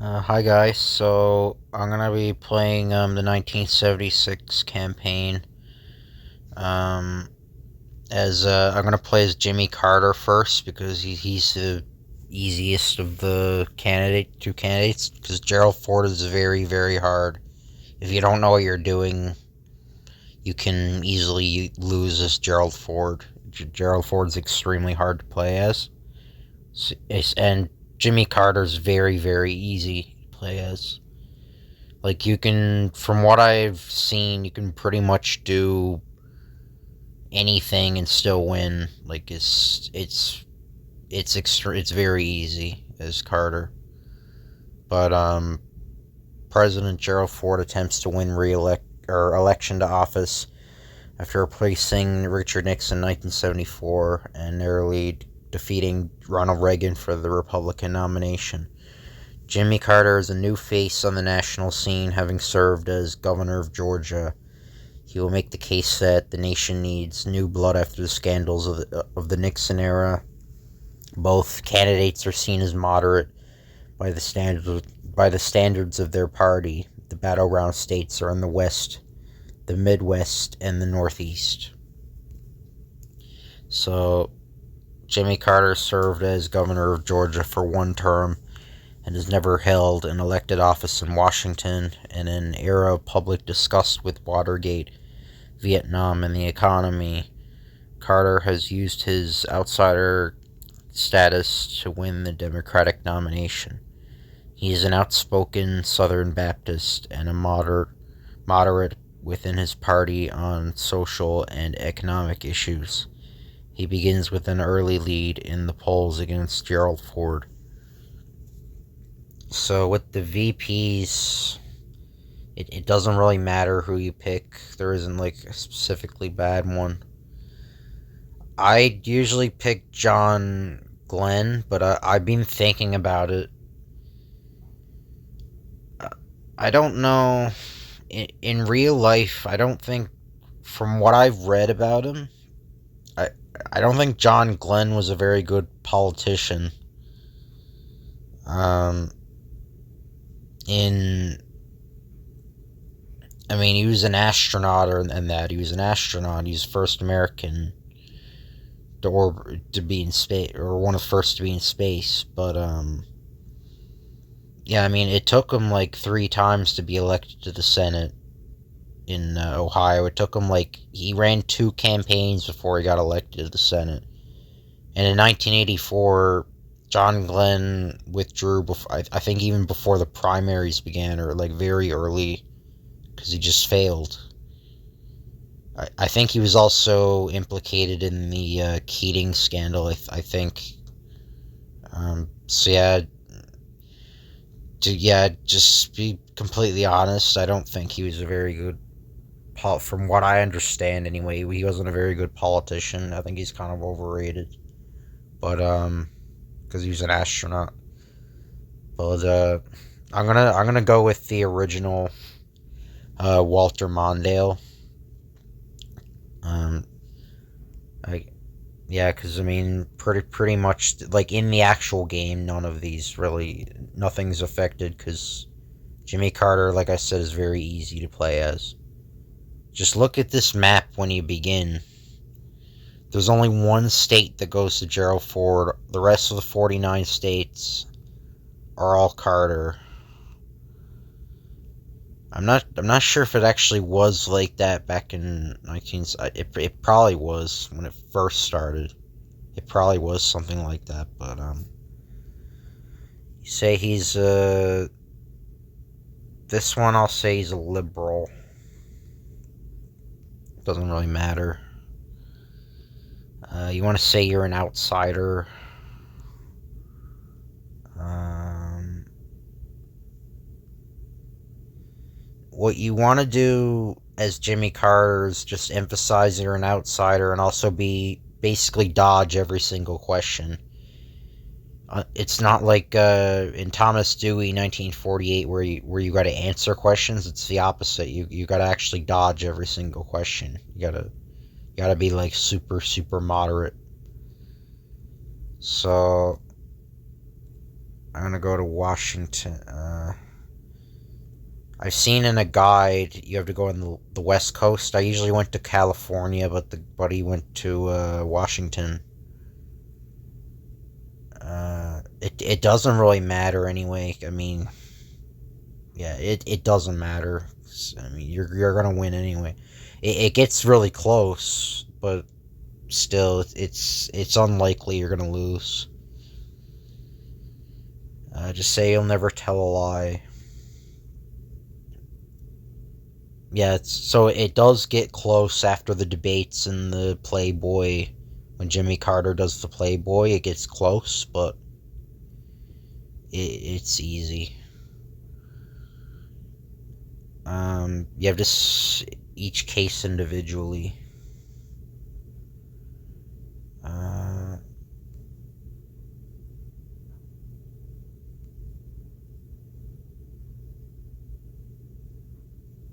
Hi guys, so I'm gonna be playing the 1976 campaign. Um, as I'm gonna play as Jimmy Carter first because he's the easiest of the two candidates. Because Gerald Ford is very hard. If you don't know what you're doing, you can easily lose as Gerald Ford. Gerald Ford's extremely hard to play as, and Jimmy Carter's very easy to play as. Like you can, from what I've seen, you can pretty much do anything and still win. Like it's very easy as Carter. But President Gerald Ford attempts to win re-elect or election to office after replacing Richard Nixon in 1974 and narrowly defeating Ronald Reagan for the Republican nomination. Jimmy Carter is a new face on the national scene, having served as governor of Georgia. He will make the case that the nation needs new blood after the scandals of the Nixon era. Both candidates are seen as moderate by the standards of their party. The battleground states are in the West, the Midwest, and the Northeast. So, Jimmy Carter served as governor of Georgia for one term and has never held an elected office in Washington. In an era of public disgust with Watergate, Vietnam, and the economy, Carter has used his outsider status to win the Democratic nomination. He is an outspoken Southern Baptist and a moderate within his party on social and economic issues. He begins with an early lead in the polls against Gerald Ford. So with the VPs, it doesn't really matter who you pick. There isn't like a specifically bad one. I usually pick John Glenn, but I've been thinking about it. I don't know. In real life, I don't think, from what I've read about him, I I don't think John Glenn was a very good politician. Um, in I mean, he was an astronaut, and that he was an astronaut. He was the first American to be in space, or one of the first to be in space. But yeah, I mean, it took him like 3 times to be elected to the Senate in Ohio. It took him like he ran 2 campaigns before he got elected to the Senate. And in 1984, John Glenn withdrew before, I think even before the primaries began, or like very early, because he just failed. I think he was also implicated in the Keating scandal. I think. So yeah, just be completely honest. I don't think he was a very good, from what I understand anyway. He wasn't a very good politician. I think he's kind of overrated. But because he was an astronaut. But I'm gonna go with the original Walter Mondale. Um, I Yeah, because I mean, pretty much like in the actual game, nothing's affected because Jimmy Carter, like I said, is very easy to play as. Just look at this map when you begin. There's only one state that goes to Gerald Ford. The rest of the 49 states are all Carter. I'm not sure if it actually was like that back in 19. It probably was when it first started. It probably was something like that, but you say he's this one I'll say he's a liberal. Doesn't really matter. You want to say you're an outsider. Um, what you want to do as Jimmy Carter is just emphasize you're an outsider and also be basically dodge every single question. It's not like in Thomas Dewey 1948 where you got to answer questions. It's the opposite. You got to actually dodge every single question. You gotta be like super moderate. So I'm gonna go to Washington. I've seen in a guide you have to go on the West Coast. I usually went to California, but the buddy went to Washington. It doesn't really matter anyway. I mean, yeah, it doesn't matter. I mean, you're gonna win anyway. It gets really close, but still, it's unlikely you're gonna lose. Just say you'll never tell a lie. Yeah, so it does get close after the debates and the Playboy. When Jimmy Carter does the Playboy, it gets close, but it's easy. You have to each case individually. Uh,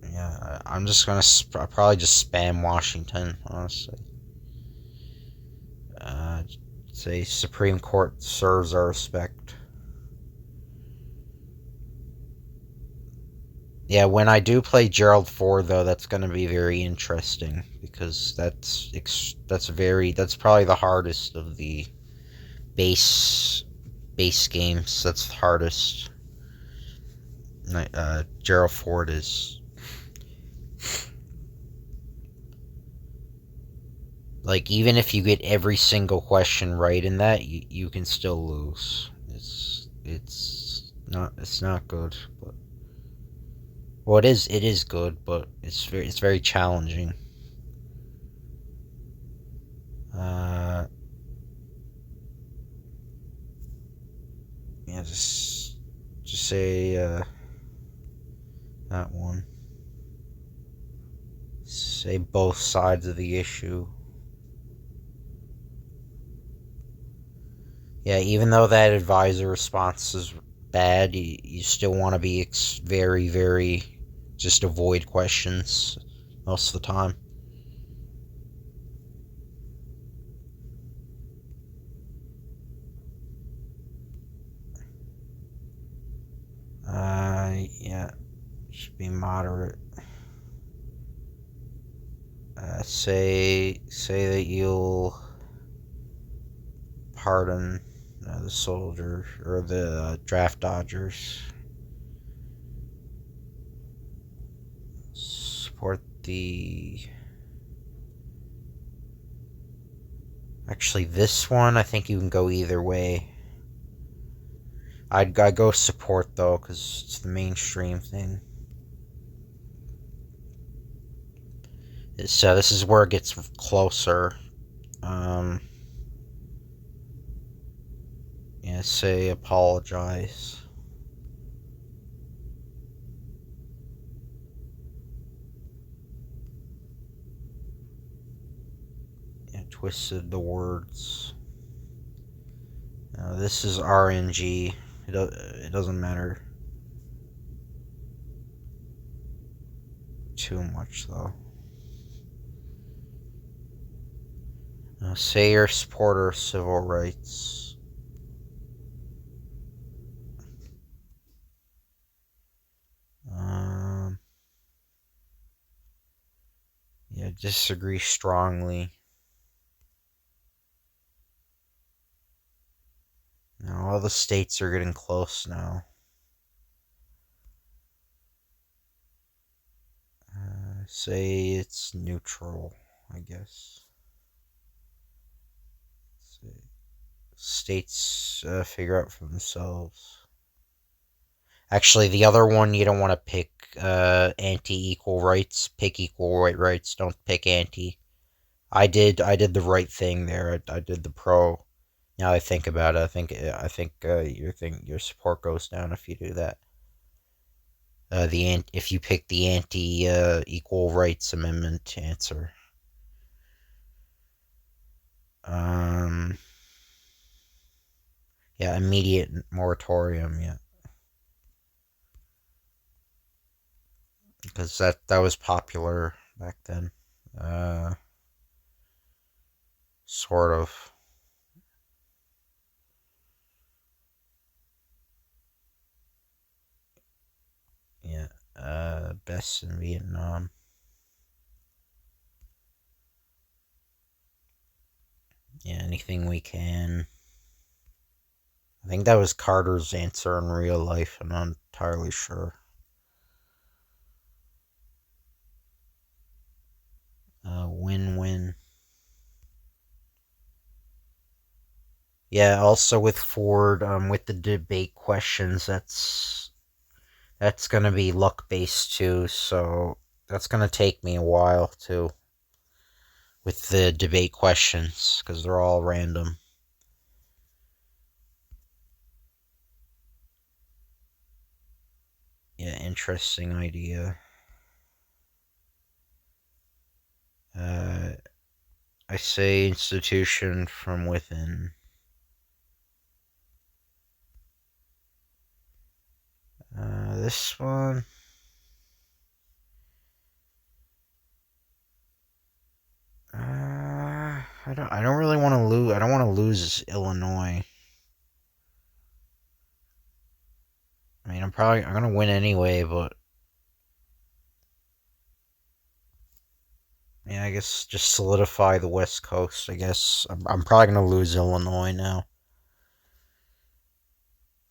yeah, I'm just gonna probably just spam Washington, honestly. Uh, Say Supreme Court serves our respect. Yeah, when I do play Gerald Ford, though, that's going to be very interesting because that's probably the hardest of the base base games. That's the hardest. Gerald Ford is like, even if you get every single question right in that, you can still lose. It's not good, but well, it is good, but it's very challenging. Uh, yeah, just say that one. Say both sides of the issue. Yeah, even though that advisor response is bad, you still want to be very, very, just avoid questions most of the time. Yeah, should be moderate. Say that you'll pardon the soldier or the draft dodgers. Support the. Actually, this one I think you can go either way. I'd go support though, because it's the mainstream thing. So this is where it gets closer. Um, yeah, say apologize. Yeah, twisted the words. This is RNG. It doesn't matter too much though. Say you're a supporter of civil rights. Um, yeah, disagree strongly. Now all the states are getting close now. Say it's neutral, I guess. Say states figure out for themselves. Actually, the other one you don't want to pick anti-equal rights. Pick equal rights. Don't pick anti. I did the right thing there. I did the pro. Now I think about it. I think your support goes down if you do that. If you pick the anti equal rights amendment answer. Um. Yeah, immediate moratorium. Yeah, because that was popular back then. Uh, sort of. Yeah. best in Vietnam. Yeah, anything we can. I think that was Carter's answer in real life. I'm not entirely sure. Win-win. Yeah, also with Ford, with the debate questions, that's gonna be luck based too, so that's gonna take me a while too. With the debate questions, because they're all random. Yeah, interesting idea. Uh, I say institution from within. This one. I don't really want to lose. I don't want to lose Illinois. I mean, I'm gonna win anyway, but yeah, I guess just solidify the West Coast. I guess I'm probably gonna lose Illinois now.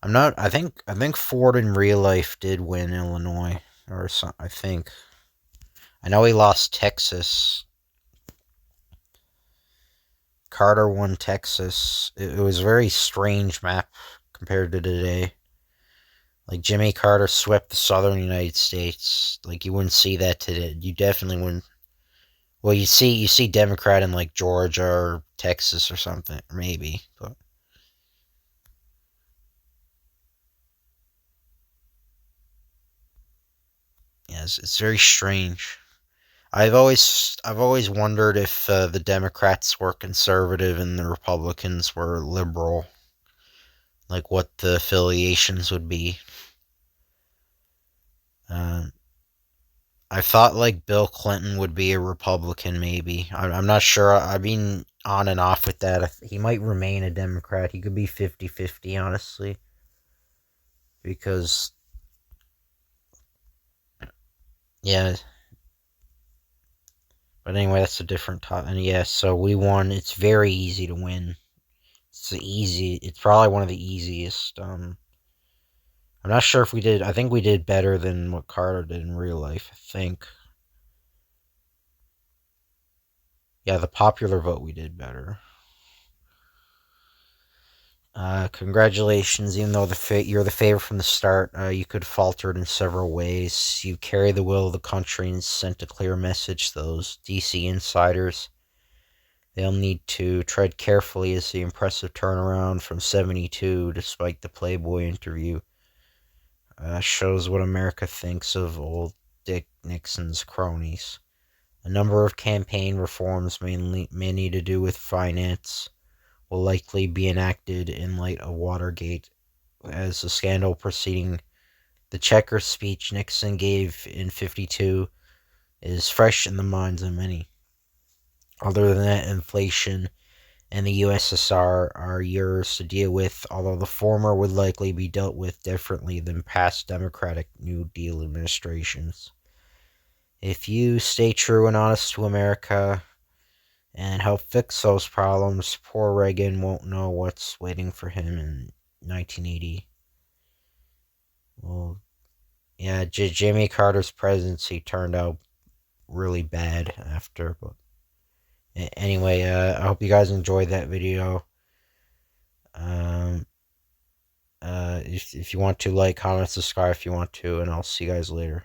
I'm not. I think Ford in real life did win Illinois or some. I think. I know he lost Texas. Carter won Texas. It was a very strange map compared to today. Like Jimmy Carter swept the southern United States. Like you wouldn't see that today. You definitely wouldn't. Well, you see Democrat in like Georgia or Texas or something, maybe. But yeah, it's very strange. I've always wondered if the Democrats were conservative and the Republicans were liberal, like what the affiliations would be. Um, I thought like Bill Clinton would be a Republican, maybe. I'm not sure. I've been on and off with that. He might remain a Democrat. He could be 50-50, honestly. Because, yeah. But anyway, that's a different topic. And yeah, so we won. It's very easy to win. It's probably one of the easiest. I'm not sure if we did. I think we did better than what Carter did in real life. I think. Yeah, the popular vote we did better. Congratulations, even though you're the favorite from the start, you could falter in several ways. You carry the will of the country and sent a clear message to those DC insiders. They'll need to tread carefully as the impressive turnaround from 72, despite the Playboy interview, shows what America thinks of old Dick Nixon's cronies. A number of campaign reforms, many to do with finance, will likely be enacted in light of Watergate as the scandal preceding the Checkers speech Nixon gave in 52 is fresh in the minds of many. Other than that, inflation and the USSR are yours to deal with, although the former would likely be dealt with differently than past Democratic New Deal administrations. If you stay true and honest to America and help fix those problems, poor Reagan won't know what's waiting for him in 1980. Well, yeah, Jimmy Carter's presidency turned out really bad after, but anyway, I hope you guys enjoyed that video. Um, if you want to, like, comment, subscribe if you want to, and I'll see you guys later.